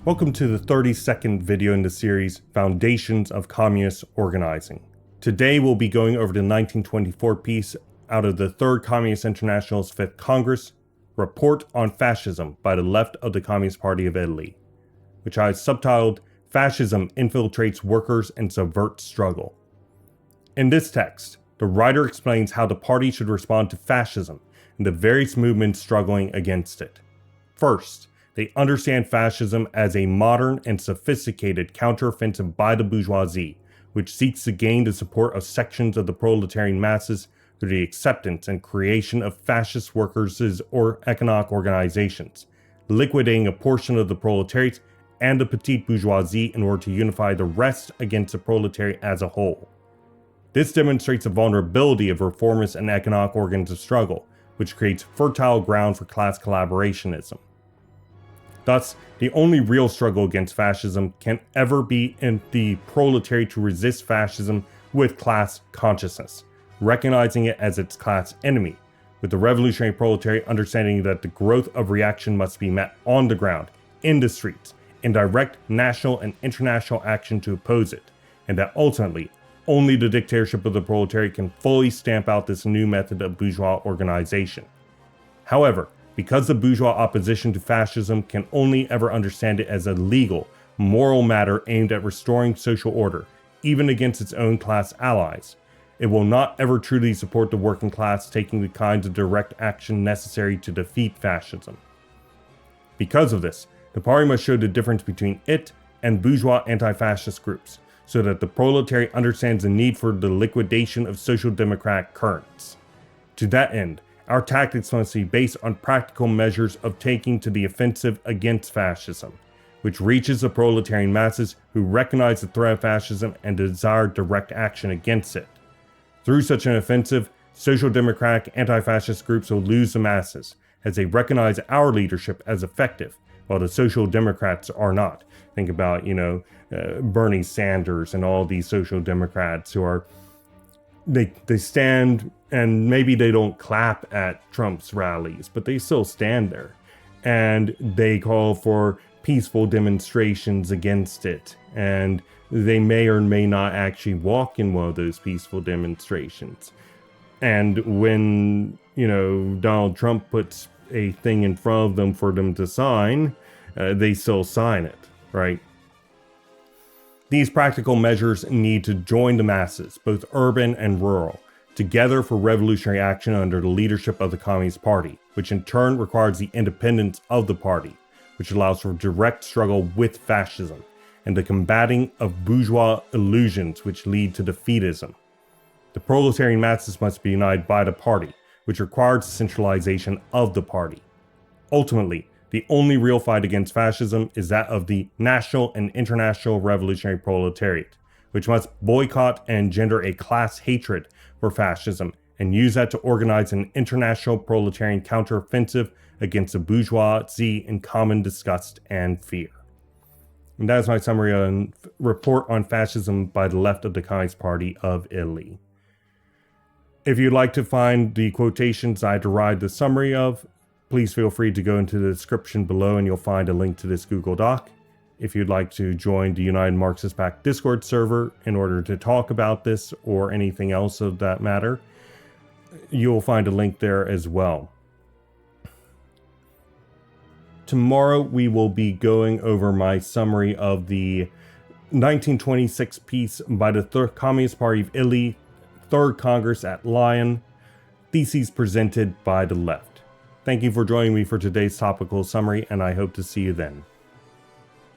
Welcome to the 32nd video in the series, Foundations of Communist Organizing. Today we'll be going over the 1924 piece out of the Third Communist International's Fifth Congress, Report on Fascism by the Left of the Communist Party of Italy, which I subtitled, Fascism Infiltrates Workers and Subverts Struggle. In this text, the writer explains how the party should respond to fascism and the various movements struggling against it. First, they understand fascism as a modern and sophisticated counteroffensive by the bourgeoisie, which seeks to gain the support of sections of the proletarian masses through the acceptance and creation of fascist workers' or economic organizations, liquidating a portion of the proletariat and the Petit-Bourgeoisie in order to unify the rest against the proletariat as a whole. This demonstrates the vulnerability of reformist and economic organs of struggle, which creates fertile ground for class collaborationism. Thus, the only real struggle against fascism can ever be in the proletariat to resist fascism with class consciousness, recognizing it as its class enemy, with the revolutionary proletariat understanding that the growth of reaction must be met on the ground, in the streets, in direct national and international action to oppose it, and that ultimately, only the dictatorship of the proletariat can fully stamp out this new method of bourgeois organization. However, because the bourgeois opposition to fascism can only ever understand it as a legal, moral matter aimed at restoring social order, even against its own class allies, it will not ever truly support the working class taking the kinds of direct action necessary to defeat fascism. Because of this, the party must show the difference between it and bourgeois anti-fascist groups, so that the proletariat understands the need for the liquidation of social democratic currents. To that end, our tactics must be based on practical measures of taking to the offensive against fascism, which reaches the proletarian masses who recognize the threat of fascism and desire direct action against it. Through such an offensive, social democratic anti-fascist groups will lose the masses, as they recognize our leadership as effective, while the social democrats are not. Think about, Bernie Sanders and all these social democrats who are, they stand, and maybe they don't clap at Trump's rallies, but they still stand there. And they call for peaceful demonstrations against it. And they may or may not actually walk in one of those peaceful demonstrations. And when, Donald Trump puts a thing in front of them for them to sign, they still sign it, right? These practical measures need to join the masses, both urban and rural, together for revolutionary action under the leadership of the Communist Party, which in turn requires the independence of the party, which allows for direct struggle with fascism, and the combating of bourgeois illusions which lead to defeatism. The proletarian masses must be united by the party, which requires the centralization of the party. Ultimately, the only real fight against fascism is that of the national and international revolutionary proletariat, which must boycott and engender a class hatred for fascism and use that to organize an international proletarian counteroffensive against the bourgeoisie in common disgust and fear. And that is my summary on Report on Fascism by the Left of the Communist Party of Italy. If you'd like to find the quotations I derived the summary of, please feel free to go into the description below and you'll find a link to this Google Doc. If you'd like to join the United Marxist Pact Discord server in order to talk about this or anything else of that matter, you'll find a link there as well. Tomorrow we will be going over my summary of the 1926 piece by the Communist Party of Italy, Third Congress at Lyon, Theses Presented by the Left. Thank you for joining me for today's topical summary, and I hope to see you then.